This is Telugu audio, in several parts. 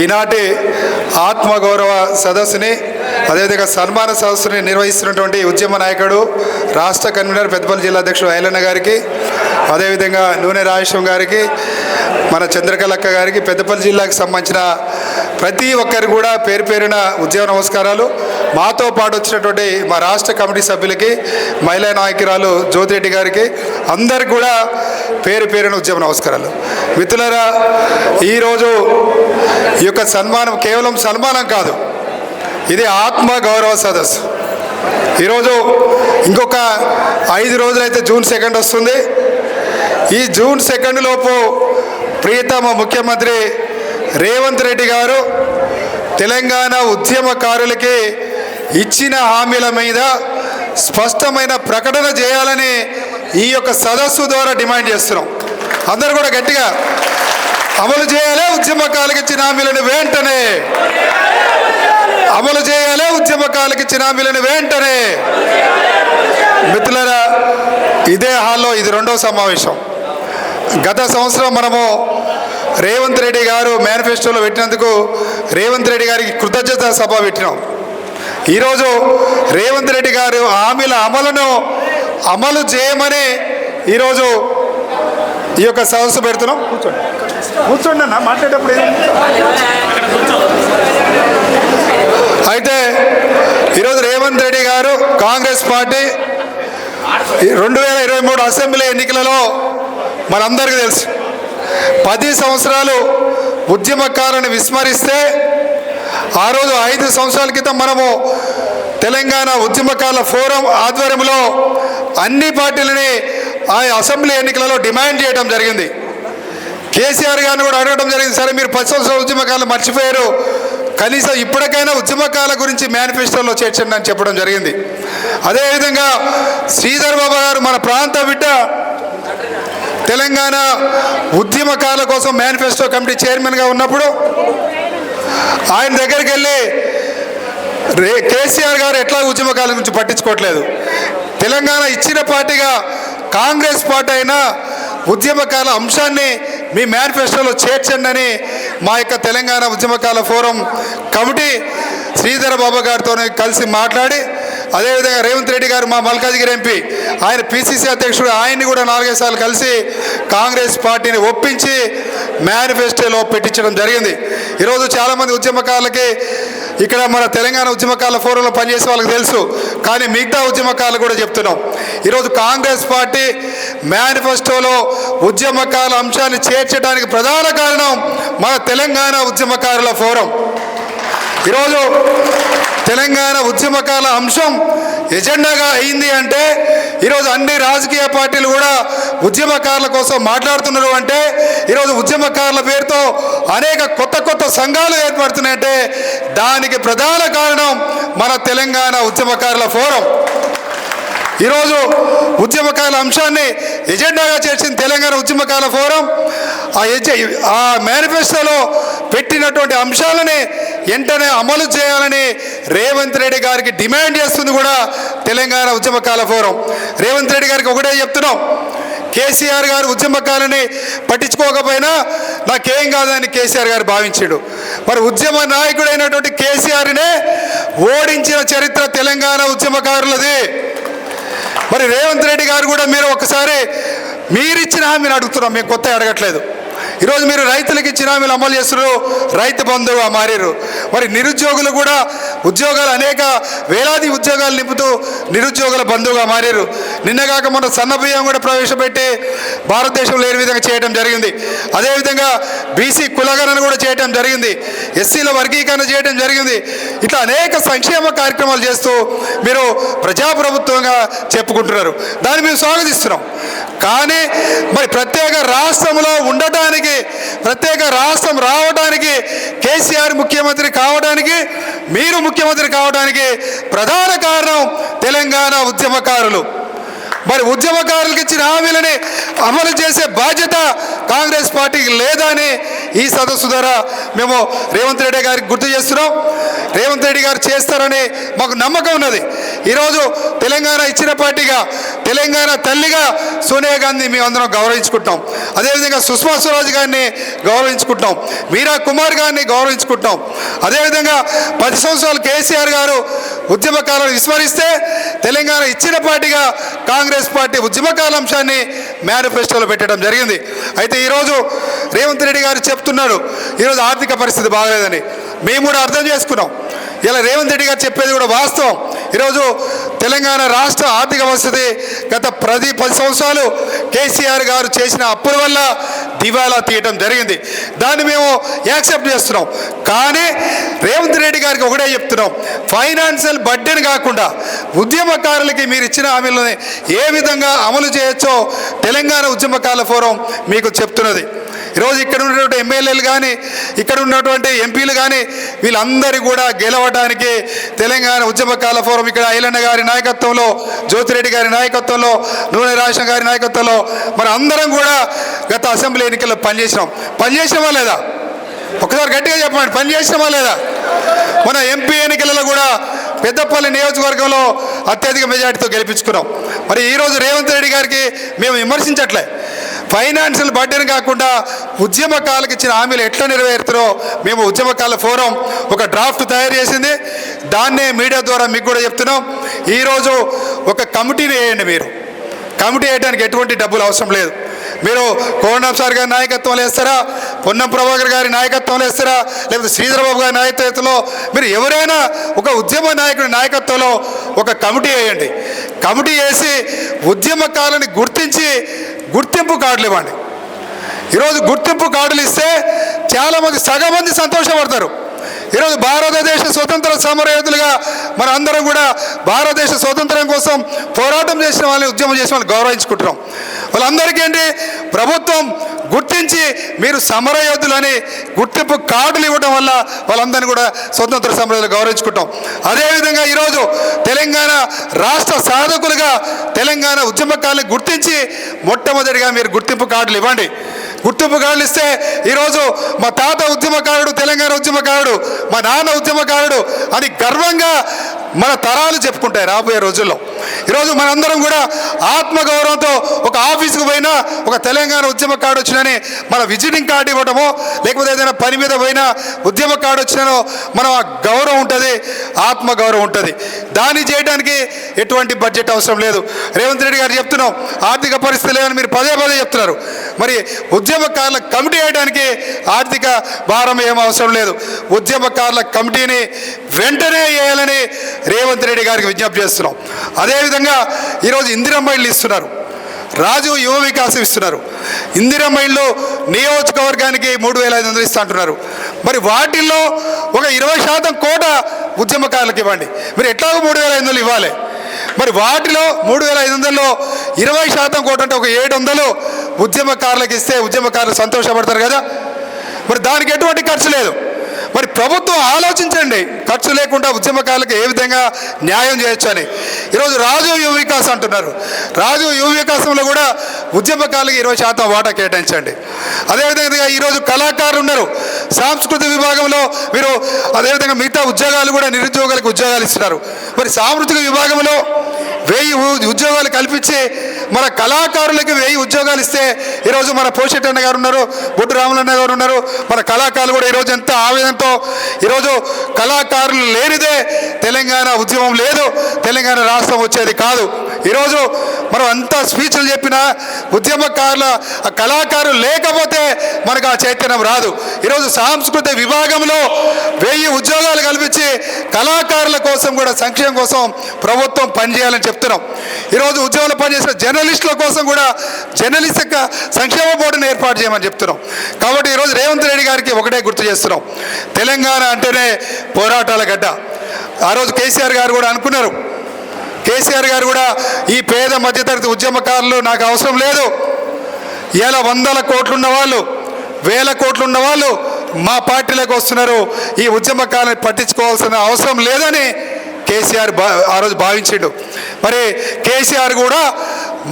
ఈనాటి ఆత్మగౌరవ సదస్సుని అదేవిధంగా సన్మాన సదస్సుని నిర్వహిస్తున్నటువంటి ఉద్యమ నాయకుడు రాష్ట్ర కన్వీనర్ పెద్దపల్లి జిల్లా అధ్యక్షుడు ఐలన్న గారికి, అదేవిధంగా నూనె రాజేశ్వరం గారికి, మన చంద్రకళక్క గారికి, పెద్దపల్లి జిల్లాకు సంబంధించిన ప్రతి ఒక్కరు కూడా పేరు పేరున ఉద్యమ నమస్కారాలు. మాతో పాటు వచ్చినటువంటి మా రాష్ట్ర కమిటీ సభ్యులకి, మహిళా నాయకురాలు జ్యోతిరెడ్డి గారికి, అందరికి కూడా పేరు పేరున ఉద్యమ నమస్కారాలు. మిత్రులారా, ఈరోజు ఈ యొక్క సన్మానం కేవలం సన్మానం కాదు, ఇది ఆత్మ గౌరవ సదస్సు. ఈరోజు ఇంకొక 5 రోజులైతే జూన్ 2 వస్తుంది. ఈ జూన్ 2 లోపు ప్రియతమ ముఖ్యమంత్రి రేవంత్ రెడ్డి గారు తెలంగాణ ఉద్యమకారులకి ఇచ్చిన హామీల మీద స్పష్టమైన ప్రకటన చేయాలని ఈ యొక్క సదస్సు ద్వారా డిమాండ్ చేస్తున్నాం. అందరూ కూడా గట్టిగా అమలు చేయాలి, ఉద్యమకారులకు ఇచ్చిన హామీలను వెంటనే అమలు చేయాలి, ఉద్యమకారులకు ఇచ్చిన హామీలను వెంటనే. మిత్రులారా, ఇదే హాల్లో ఇది 2వ సమావేశం. గత సంవత్సరం మనము రేవంత్ రెడ్డి గారు మేనిఫెస్టోలో పెట్టినందుకు రేవంత్ రెడ్డి గారికి కృతజ్ఞత సభ పెట్టినాం. ఈరోజు రేవంత్ రెడ్డి గారు హామీల అమలు చేయమని ఈరోజు ఈ యొక్క సదస్సు పెడుతున్నాం. కూర్చోండి అన్న, మాట్లాడేటప్పుడు అయితే ఈరోజు రేవంత్ రెడ్డి గారు కాంగ్రెస్ పార్టీ 2023 అసెంబ్లీ ఎన్నికలలో మనందరికీ తెలుసు 10 సంవత్సరాలు ఉద్యమకారులను విస్మరిస్తే ఆ రోజు 5 సంవత్సరాల క్రితం మనము తెలంగాణ ఉద్యమకారుల ఫోరం ఆధ్వర్యంలో అన్ని పార్టీలని ఆ అసెంబ్లీ ఎన్నికలలో డిమాండ్ చేయడం జరిగింది. కేసీఆర్ గారిని కూడా అడగడం జరిగింది, సరే మీరు 10 సంవత్సరాల ఉద్యమకారులు మర్చిపోయారు, కనీసం ఇప్పటికైనా ఉద్యమకారుల గురించి మేనిఫెస్టోలో చేర్చండి అని చెప్పడం జరిగింది. అదేవిధంగా శ్రీధర్ బాబు గారు మన ప్రాంత బిడ్డ, తెలంగాణ ఉద్యమకారుల కోసం మేనిఫెస్టో కమిటీ చైర్మన్గా ఉన్నప్పుడు ఆయన దగ్గరికి వెళ్ళి కేసీఆర్ గారు ఎట్లా ఉద్యమకారుల గురించి పట్టించుకోవట్లేదు, తెలంగాణ ఇచ్చిన పార్టీగా కాంగ్రెస్ పార్టీ అయినా ఉద్యమకాల అంశాన్ని మీ మేనిఫెస్టోలో చేర్చండి అని మా యొక్క తెలంగాణ ఉద్యమకాల ఫోరం కమిటీ శ్రీధర్ బాబు గారితో కలిసి మాట్లాడి, అదేవిధంగా రేవంత్ రెడ్డి గారు మా మల్కాజ్గిరి ఎంపీ, ఆయన పిసిసి అధ్యక్షుడు, ఆయన్ని కూడా 4-5 సార్లు కలిసి కాంగ్రెస్ పార్టీని ఒప్పించి మేనిఫెస్టోలో పెట్టించడం జరిగింది. ఈరోజు చాలామంది ఉద్యమకారులకి ఇక్కడ మన తెలంగాణ ఉద్యమకారుల ఫోరంలో పనిచేసే వాళ్ళకి తెలుసు, కానీ మిగతా ఉద్యమకారులు కూడా చెప్తున్నాం. ఈరోజు కాంగ్రెస్ పార్టీ మేనిఫెస్టోలో ఉద్యమకారుల అంశాన్ని చేర్చడానికి ప్రధాన కారణం మన తెలంగాణ ఉద్యమకారుల ఫోరం. ఈరోజు తెలంగాణ ఉద్యమకారుల అంశం ఎజెండాగా అయింది అంటే ఈరోజు అన్ని రాజకీయ పార్టీలు కూడా ఉద్యమకారుల కోసం మాట్లాడుతున్నారు అంటే, ఈరోజు ఉద్యమకారుల పేరుతో అనేక కొత్త సంఘాలు ఏర్పడుతున్నాయంటే దానికి ప్రధాన కారణం మన తెలంగాణ ఉద్యమకారుల ఫోరం. ఈరోజు ఉద్యమకారుల అంశాన్ని ఎజెండాగా చేర్చిన తెలంగాణ ఉద్యమకారుల ఫోరం ఆ మేనిఫెస్టోలో పెట్టినటువంటి అంశాలని వెంటనే అమలు చేయాలని రేవంత్ రెడ్డి గారికి డిమాండ్ చేస్తుంది కూడా తెలంగాణ ఉద్యమకారుల ఫోరం. రేవంత్ రెడ్డి గారికి ఒకటే చెప్తున్నాం, కేసీఆర్ గారు ఉద్యమకారులని పట్టించుకోకపోయినా నాకేం కాదని కేసీఆర్ గారు భావించాడు. మరి ఉద్యమ నాయకుడైనటువంటి కేసీఆర్నే ఓడించిన చరిత్ర తెలంగాణ ఉద్యమకారులది. మరి రేవంత్ రెడ్డి గారు కూడా మీరు ఒకసారి మీరిచ్చిన హామీని అడుగుతున్నాం, మేము కొత్త అడగట్లేదు. ఈరోజు మీరు రైతులకు ఇచ్చిన హామీలు అమలు చేస్తున్నారు, రైతు బంధువుగా మారారు. మరి నిరుద్యోగులు కూడా ఉద్యోగాలు అనేక వేలాది ఉద్యోగాలు నింపుతూ నిరుద్యోగుల బంధువుగా మారారు. నిన్నగాక మన సన్నబియ్యం కూడా ప్రవేశపెట్టి భారతదేశంలో లేని విధంగా చేయడం జరిగింది. అదేవిధంగా బీసీ కులగణన కూడా చేయడం జరిగింది, ఎస్సీల వర్గీకరణ చేయడం జరిగింది. ఇట్లా అనేక సంక్షేమ కార్యక్రమాలు చేస్తూ మీరు ప్రజాప్రభుత్వంగా చెప్పుకుంటున్నారు, దాన్ని మేము స్వాగతిస్తున్నాం. కానీ మరి ప్రత్యేక రాష్ట్రంలో ఉండటానికి, ప్రత్యేక రాష్ట్రం రావడానికి, కేసీఆర్ ముఖ్యమంత్రి కావడానికి, మీరు ముఖ్యమంత్రి కావడానికి ప్రధాన కారణం తెలంగాణ ఉద్యమకారులు. మరి ఉద్యమకారులకు ఇచ్చిన హామీలని అమలు చేసే బాధ్యత కాంగ్రెస్ పార్టీకి లేదా అని ఈ సదస్సు ద్వారా మేము రేవంత్ రెడ్డి గారికి గుర్తు చేస్తున్నాం. రేవంత్ రెడ్డి గారు చేస్తారని మాకు నమ్మకం ఉన్నది. ఈరోజు తెలంగాణ ఇచ్చిన పార్టీగా తెలంగాణ తల్లిగా సోనియా గాంధీ మేమందరం గౌరవించుకుంటాం. అదేవిధంగా సుష్మా స్వరాజ్ గారిని గౌరవించుకుంటాం, మీరా కుమార్ గారిని గౌరవించుకుంటాం. అదేవిధంగా 10 సంవత్సరాలు కేసీఆర్ గారు ఉద్యమకాలను విస్మరిస్తే తెలంగాణ ఇచ్చిన పార్టీగా కాంగ్రెస్ పార్టీ ఉద్యమకాల అంశాన్ని మేనిఫెస్టోలో పెట్టడం జరిగింది. అయితే ఈరోజు రేవంత్ రెడ్డి గారు చెప్తున్నారు ఈరోజు ఆర్థిక పరిస్థితి బాగలేదని. మేము కూడా అర్థం చేసుకున్నాం. ఇలా రేవంత్ రెడ్డి గారు చెప్పేది కూడా వాస్తవం. ఈరోజు తెలంగాణ రాష్ట్ర ఆర్థిక పరిస్థితి గత 10 సంవత్సరాలు కేసీఆర్ గారు చేసిన అప్పుల వల్ల దివాలా తీయటం జరిగింది. దాన్ని మేము యాక్సెప్ట్ చేస్తున్నాం. కానీ రేవంత్ రెడ్డి గారికి ఒకటే చెప్తున్నాం, ఫైనాన్షియల్ బడ్డెన్ కాకుండా ఉద్యమకారులకి మీరు ఇచ్చిన హామీలని ఏ విధంగా అమలు చేయొచ్చో తెలంగాణ ఉద్యమకారుల ఫోరం మీకు చెప్తున్నది. ఈరోజు ఇక్కడ ఉన్నటువంటి ఎమ్మెల్యేలు కానీ ఇక్కడ ఉన్నటువంటి ఎంపీలు కానీ వీళ్ళందరూ కూడా గెలవడానికి తెలంగాణ ఉద్యమకాల ఫోరం ఇక్కడ ఐలన్న గారి నాయకత్వంలో, జ్యోతిరెడ్డి గారి నాయకత్వంలో, నూనె రాజశేఖర్ గారి నాయకత్వంలో మరి అందరం కూడా గత అసెంబ్లీ ఎన్నికల్లో పనిచేసినామా లేదా? ఒకసారి గట్టిగా చెప్పండి, పనిచేసినామా లేదా? మన ఎంపీ ఎన్నికలలో కూడా పెద్దపల్లి నియోజకవర్గంలో అత్యధిక మెజార్టీతో గెలిపించుకున్నాం. మరి ఈరోజు రేవంత్ రెడ్డి గారికి మేము విమర్శించట్లే, ఫైనాన్షియల్ బడ్డెన్ కాకుండా ఉద్యమకాలకు ఇచ్చిన హామీలు ఎట్లా నెరవేరుతారో మేము ఉద్యమకాల ఫోరం ఒక డ్రాఫ్ట్ తయారు చేసింది. దాన్నే మీడియా ద్వారా మీకు కూడా చెప్తున్నాం. ఈరోజు ఒక కమిటీని వేయండి. మీరు కమిటీ వేయడానికి ఎటువంటి డబ్బులు అవసరం లేదు. మీరు కోదండరాం సార్ గారి నాయకత్వంలో వేస్తారా, పొన్నం ప్రభాకర్ గారి నాయకత్వంలో వేస్తారా, లేకపోతే శ్రీధరబాబు గారి నాయకత్వంలో మీరు ఎవరైనా ఒక ఉద్యమ నాయకుడి నాయకత్వంలో ఒక కమిటీ వేయండి. కమిటీ వేసి ఉద్యమకాలని గుర్తించి గుర్తింపు కార్డులు ఇవ్వండి. ఈరోజు గుర్తింపు కార్డులు ఇస్తే చాలామంది సగం మంది సంతోషపడతారు. ఈరోజు భారతదేశ స్వతంత్ర సమరయోధులుగా మన అందరం కూడా భారతదేశ స్వతంత్రం కోసం పోరాటం చేసిన వాళ్ళని, ఉద్యమం చేసిన వాళ్ళని గౌరవించుకుంటున్నాం. వాళ్ళందరికీ ఏంటి, ప్రభుత్వం గుర్తించి మీరు సమరయోధులని గుర్తింపు కార్డులు ఇవ్వడం వల్ల వాళ్ళందరినీ కూడా స్వతంత్ర సమరయోధులు గౌరవించుకుంటాం. అదేవిధంగా ఈరోజు తెలంగాణ రాష్ట్ర సాధకులుగా తెలంగాణ ఉద్యమకాలను గుర్తించి మొట్టమొదటిగా మీరు గుర్తింపు కార్డులు ఇవ్వండి. గుర్తింపు కార్డులు ఇస్తే ఈరోజు మా తాత ఉద్యమకారుడు, తెలంగాణ ఉద్యమకారుడు, మా నాన్న ఉద్యమకారుడు అని గర్వంగా మన తరాలు చెప్పుకుంటాయి రాబోయే రోజుల్లో. ఈరోజు మనందరం కూడా ఆత్మగౌరవంతో ఒక ఆఫీసుకు పోయినా ఒక తెలంగాణ ఉద్యమ కార్డు వచ్చినని మన విజిటింగ్ కార్డు ఇవ్వటమో, లేకపోతే ఏదైనా పని మీద పోయినా ఉద్యమ కార్డు వచ్చినానో మనం ఆ గౌరవం ఉంటుంది, ఆత్మగౌరవం ఉంటుంది. దాన్ని చేయడానికి ఎటువంటి బడ్జెట్ అవసరం లేదు. రేవంత్ రెడ్డి గారు చెప్తున్నాం ఆర్థిక పరిస్థితి లేదని మీరు పదే చెప్తున్నారు. మరి ఉద్యమకారుల కమిటీ వేయడానికి ఆర్థిక భారం ఏం అవసరం లేదు. ఉద్యమకారుల కమిటీని వెంటనే వేయాలని రేవంత్ రెడ్డి గారికి విజ్ఞప్తి చేస్తున్నాం. అదేవిధంగా ఈరోజు ఇందిరమ్మ ఇళ్ళు ఇస్తున్నారు, రాజీవ్ యువ వికాసం ఇస్తున్నారు. ఇందిరమ్మ ఇళ్ళు నియోజకవర్గానికి 3,500 ఇస్తా అంటున్నారు. మరి వాటిల్లో ఒక 20% కోట ఉద్యమకారులకు ఇవ్వండి. మీరు ఎట్లాగో 3,500 ఇవ్వాలి. మరి వాటిలో 3,500లో 20% కోట అంటే ఒక 700 ఉద్యమకారులకు ఇస్తే ఉద్యమకారులు సంతోషపడతారు కదా. మరి దానికి ఎటువంటి ఖర్చు లేదు. మరి ప్రభుత్వం ఆలోచించండి, ఖర్చు లేకుండా ఉద్యమకారులకు ఏ విధంగా న్యాయం చేయొచ్చు అని. ఈరోజు రాజీవ్ యువ వికాస్ అంటున్నారు. రాజీవ్ యువ వికాసంలో కూడా ఉద్యమకారులకు 20% వాటా కేటాయించండి. అదేవిధంగా ఈరోజు కళాకారులు ఉన్నారు, సాంస్కృతిక విభాగంలో మీరు అదేవిధంగా మిగతా ఉద్యోగాలు కూడా నిరుద్యోగులకు ఉద్యోగాలు ఇస్తున్నారు. మరి సాంస్కృతిక విభాగంలో 1000 ఉద్యోగాలు కల్పించి మన కళాకారులకి 1000 ఉద్యోగాలు ఇస్తే ఈరోజు మన పోషెట్టన్న గారు ఉన్నారు, బొడ్డు రాములన్న గారు ఉన్నారు, మన కళాకారులు కూడా ఈరోజు ఎంత ఆవేదనతో, ఈరోజు కళాకారులు లేనిదే తెలంగాణ ఉద్యమం లేదు, తెలంగాణ రాష్ట్రం వచ్చేది కాదు. ఈరోజు మనం అంతా స్పీచ్లు చెప్పినా ఉద్యమకారుల కళాకారులు లేకపోతే మనకు ఆ చైతన్యం రాదు. ఈరోజు సాంస్కృతిక విభాగంలో 1000 ఉద్యోగాలు కల్పించి కళాకారుల కోసం కూడా సంక్షేమం కోసం ప్రభుత్వం పనిచేయాలని చెప్తున్నాం. ఈరోజు ఉద్యోగంలో పనిచేసిన జర్నలిస్టుల కోసం కూడా జర్నలిస్ట్ సంక్షేమ బోర్డును ఏర్పాటు చేయమని చెప్తున్నాం. కాబట్టి ఈరోజు రేవంత్ రెడ్డి గారికి ఒకటే గుర్తు చేస్తున్నాం, తెలంగాణ అంటేనే పోరాటాల గడ్డ. ఆ రోజు కేసీఆర్ గారు కూడా అనుకున్నారు, కేసీఆర్ గారు కూడా ఈ పేద మధ్యతరగతి ఉద్యమకారులు నాకు అవసరం లేదు, ఇలా 100 కోట్లు ఉన్నవాళ్ళు 1000 కోట్లు ఉన్నవాళ్ళు మా పార్టీలోకి వస్తున్నారు, ఈ ఉద్యమకారులను పట్టించుకోవాల్సిన అవసరం లేదని కేసీఆర్ ఆ రోజు భావించాడు. మరి కేసీఆర్ కూడా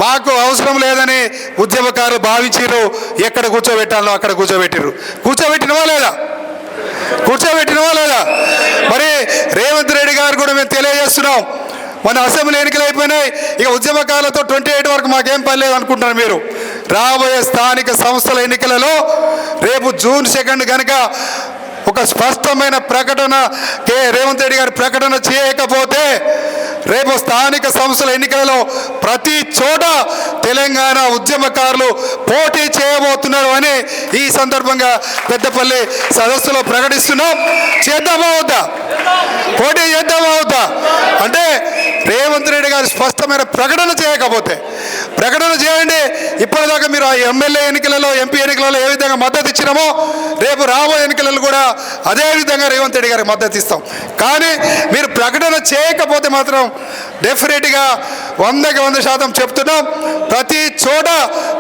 మాకు అవసరం లేదని ఉద్యమకారులు భావించారు. ఎక్కడ కూర్చోబెట్టాలో అక్కడ కూర్చోబెట్టారు. కూర్చోబెట్టినవా లేదా? మరి రేవంత్ రెడ్డి గారు కూడా మేము తెలియజేస్తున్నాం, మన అసెంబ్లీ ఎన్నికలు అయిపోయినాయి, ఇక ఉద్యమకాలతో 28 వరకు మాకేం పని లేదు అనుకుంటున్నారు మీరు. రాబోయే స్థానిక సంస్థల ఎన్నికలలో రేపు జూన్ 2 కనుక ఒక స్పష్టమైన ప్రకటన రేవంత్ రెడ్డి గారి ప్రకటన చేయకపోతే రేపు స్థానిక సంస్థల ఎన్నికలలో ప్రతి చోట తెలంగాణ ఉద్యమకారులు పోటీ చేయబోతున్నారు అని ఈ సందర్భంగా పెద్దపల్లి సదస్సులో ప్రకటిస్తున్నాం. చేద్దామా వద్దా? పోటీ చేద్దామా వద్దా? అంటే రేవంత్ రెడ్డి గారు స్పష్టమైన ప్రకటన చేయకపోతే ప్రకటన చేయండి. ఇప్పటిదాకా మీరు ఆ ఎమ్మెల్యే ఎన్నికలలో ఎంపీ ఎన్నికలలో ఏ విధంగా మద్దతు ఇచ్చినామో రేపు రాబోయే ఎన్నికలలో కూడా అదే విధంగా రేవంత్ రెడ్డి గారికి మద్దతు ఇస్తాం. కానీ మీరు ప్రకటన చేయకపోతే మాత్రం డెఫినెట్గా 100కి 100% చెప్తున్నాం, ప్రతి చోట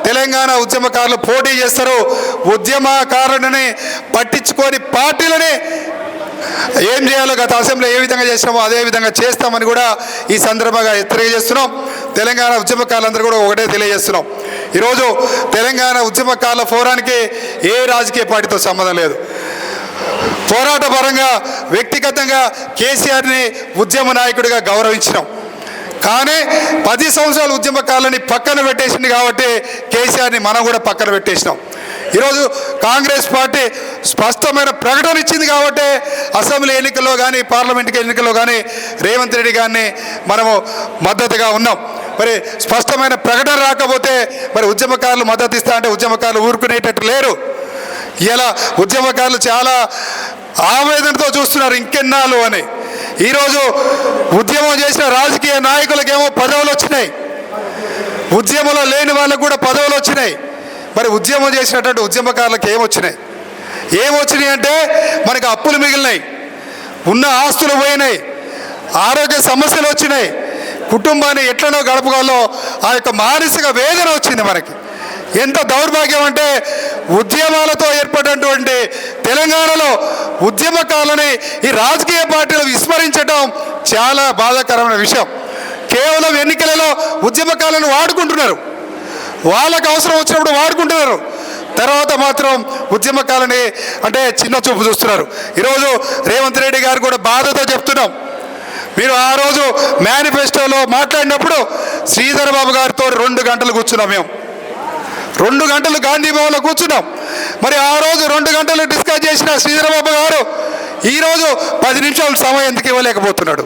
తెలంగాణ ఉద్యమకారులు పోటీ చేస్తారు. ఉద్యమకారులని పట్టించుకొని పార్టీలని ఏం చేయాలో గత అసెంబ్లీ ఏ విధంగా చేసినామో అదే విధంగా చేస్తామని కూడా ఈ సందర్భంగా తెలియజేస్తున్నాం. తెలంగాణ ఉద్యమకారులందరూ కూడా ఒకటే తెలియజేస్తున్నాం, ఈరోజు తెలంగాణ ఉద్యమకారుల ఫోరానికి ఏ రాజకీయ పార్టీతో సంబంధం లేదు. పోరాట పరంగా వ్యక్తిగతంగా కేసీఆర్ని ఉద్యమ నాయకుడిగా గౌరవించినాం. కానీ 10 సంవత్సరాల ఉద్యమకారులని పక్కన పెట్టేసింది కాబట్టి కేసీఆర్ని మనం కూడా పక్కన పెట్టేసినాం. ఈరోజు కాంగ్రెస్ పార్టీ స్పష్టమైన ప్రకటన ఇచ్చింది కాబట్టి అసెంబ్లీ ఎన్నికల్లో కానీ పార్లమెంట్ ఎన్నికల్లో కానీ రేవంత్ రెడ్డి గారిని మనము మద్దతుగా ఉన్నాం. మరి స్పష్టమైన ప్రకటన రాకపోతే మరి ఉద్యమకారులు మద్దతు ఇస్తా అంటే ఉద్యమకారులు ఊరుకునేటట్టు లేరు. ఇలా ఉద్యమకారులు చాలా ఆవేదనతో చూస్తున్నారు ఇంకెన్నాళ్ళు అని. ఈరోజు ఉద్యమం చేసిన రాజకీయ నాయకులకేమో పదవులు వచ్చినాయి, ఉద్యమంలో లేని వాళ్ళకు కూడా పదవులు వచ్చినాయి. మరి ఉద్యమం చేసినటువంటి ఉద్యమకారులకు ఏమొచ్చినాయి అంటే మనకు అప్పులు మిగిలినాయి, ఉన్న ఆస్తులు పోయినాయి, ఆరోగ్య సమస్యలు వచ్చినాయి, కుటుంబాన్ని ఎట్లనో గడపగాలో ఆ యొక్క మానసిక వేదన వచ్చింది. మనకి ఎంత దౌర్భాగ్యం అంటే ఉద్యమాలతో ఏర్పడినటువంటి తెలంగాణలో ఉద్యమకారులని ఈ రాజకీయ పార్టీలు విస్మరించడం చాలా బాధాకరమైన విషయం. కేవలం ఎన్నికలలో ఉద్యమకారులను వాడుకుంటున్నారు, వాళ్ళకు అవసరం వచ్చినప్పుడు వాడుకుంటున్నారు, తర్వాత మాత్రం ఉద్యమకారులని అంటే చిన్న చూపు చూస్తున్నారు. ఈరోజు రేవంత్ రెడ్డి గారు కూడా బాధతో చెప్తున్నాం, మీరు ఆ రోజు మేనిఫెస్టోలో మాట్లాడినప్పుడు శ్రీధర్ బాబు గారితో 2 గంటలు కూర్చున్నాం. మేము 2 గంటలు గాంధీ భవన్లో కూర్చున్నాం. మరి ఆ రోజు 2 గంటలు డిస్కస్ చేసిన శ్రీధర్ బాబు గారు ఈరోజు 10 నిమిషాలు సమయం ఎందుకు ఇవ్వలేకపోతున్నాడు?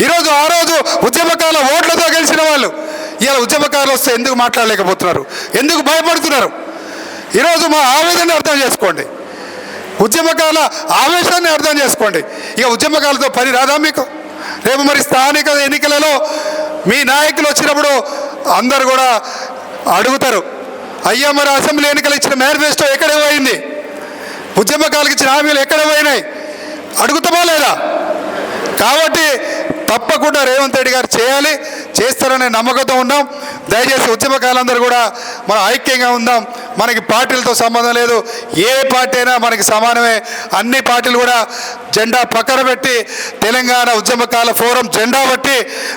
ఈరోజు ఆ రోజు ఉద్యమకారుల ఓట్లతో గెలిచిన వాళ్ళు ఇలా ఉద్యమకారులు వస్తే ఎందుకు మాట్లాడలేకపోతున్నారు? ఎందుకు భయపడుతున్నారు? ఈరోజు మా ఆవేదనని అర్థం చేసుకోండి, ఉద్యమకారుల ఆవేశాన్ని అర్థం చేసుకోండి. ఇక ఉద్యమకారులతో పని రాదా మీకు? రేపు మరి స్థానిక ఎన్నికలలో మీ నాయకులు వచ్చినప్పుడు అందరు కూడా అడుగుతారు, అయ్యా మరి అసెంబ్లీ ఎన్నికలు ఇచ్చిన మేనిఫెస్టో ఎక్కడ పోయింది, ఉద్యమకారులకు ఇచ్చిన హామీలు ఎక్కడ పోయినాయి అడుగుతామా లేదా? కాబట్టి తప్పకుండా రేవంత్ రెడ్డి గారు చేస్తారనే నమ్మకంతో ఉన్నాం. దయచేసి ఉద్యమకారులందరూ కూడా మనం ఐక్యంగా ఉందాం. మనకి పార్టీలతో సంబంధం లేదు, ఏ పార్టీ అయినా మనకి సమానమే. అన్ని పార్టీలు కూడా జెండా పక్కన పెట్టి తెలంగాణ ఉద్యమకారుల ఫోరం జెండా బట్టి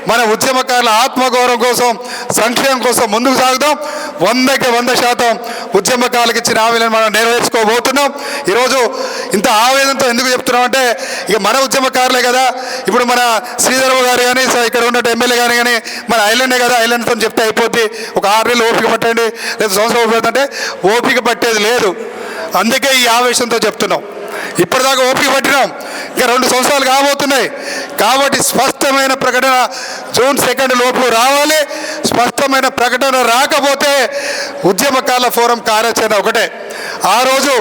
మన ఉద్యమకారుల ఆత్మగౌరవం కోసం సంక్షేమం కోసం ముందుకు సాగుదాం. 100కి 100% ఉద్యమకారులకు ఇచ్చిన హామీలను మనం నెరవేర్చుకోబోతున్నాం. ఈరోజు ఇంత ఆవేదనతో ఎందుకు చెప్తున్నామంటే ఇక మన ఉద్యమకారులే కదా, ఇప్పుడు మన శ్రీధర్ గారు కానీ ఇక్కడ ఉన్న ఎమ్మెల్యే కానీ మన ఐలాండే కదా, ఐలాండ్తో చెప్తే అయిపోద్ది, ఒక 6 నెలలు ఓపిక పట్టండి లేదా సంవత్సరం ఓపిక పట్టంటే ఓపిక పట్టేది లేదు. అందుకే ఈ ఆవేశంతో చెప్తున్నాం. ఇప్పటిదాకా ఓపిక పట్టినాం, ఇంకా 2 సంవత్సరాలు కాబోతున్నాయి. కాబట్టి స్పష్టమైన ప్రకటన జూన్ 2 లోపు రావాలి. స్పష్టమైన ప్రకటన రాకపోతే ఉద్యమకారుల ఫోరం కార్యాచరణ ఒకటే. ఆ రోజు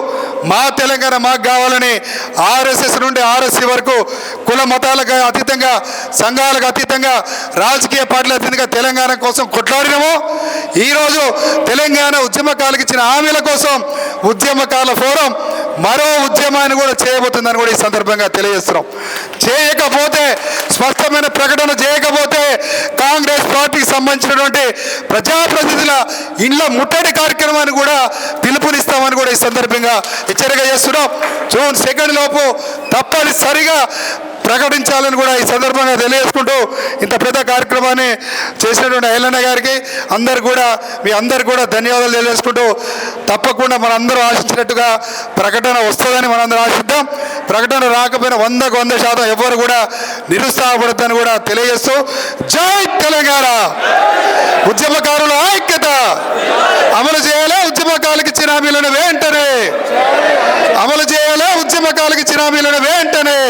మా తెలంగాణ మాకు కావాలని ఆర్ఎస్ఎస్ నుండి ఆర్ఎస్సీ వరకు కుల మతాలకు అతీతంగా సంఘాలకు అతీతంగా రాజకీయ పార్టీల అతీతంగా తెలంగాణ కోసం కొట్లాడినామో ఈరోజు తెలంగాణ ఉద్యమకారులకు ఇచ్చిన హామీల కోసం ఉద్యమకారుల ఫోరం మరో ఉద్యమాన్ని కూడా చేయబోతుందని కూడా ఈ సందర్భంగా తెలియజేస్తున్నాం. చేయకపోతే స్పష్టమైన ప్రకటన చేయకపోతే కాంగ్రెస్ పార్టీకి సంబంధించినటువంటి ప్రజాప్రతినిధుల ఇండ్ల ముట్టడి కార్యక్రమాన్ని కూడా పిలుపునిస్తామని కూడా ఈ సందర్భంగా హెచ్చరిక చేస్తున్నాం. జూన్ 2 లోపు తప్పనిసరిగా ప్రకటించాలని కూడా ఈ సందర్భంగా తెలియజేసుకుంటూ ఇంత పెద్ద కార్యక్రమాన్ని చేసినటువంటి ఐలన్న గారికి మీ అందరు కూడా ధన్యవాదాలు తెలియజేసుకుంటూ తప్పకుండా మనందరూ ఆశించినట్టుగా ప్రకటన వస్తుందని మనందరూ ఆశిద్దాం. ప్రకటన రాకపోయినా 100% ఎవరు కూడా నిరుత్సాహపడతారని కూడా తెలియజేస్తూ జై తెలంగాణ. ఉద్యమకారుల ఐక్యత అమలు చేయాలి. ఉద్యమకారులకు ఇచ్చిన హామీలను వెంటనే అమలు చేయాలి. ఉద్యమకారులకు ఇచ్చిన హామీలను వెంటనే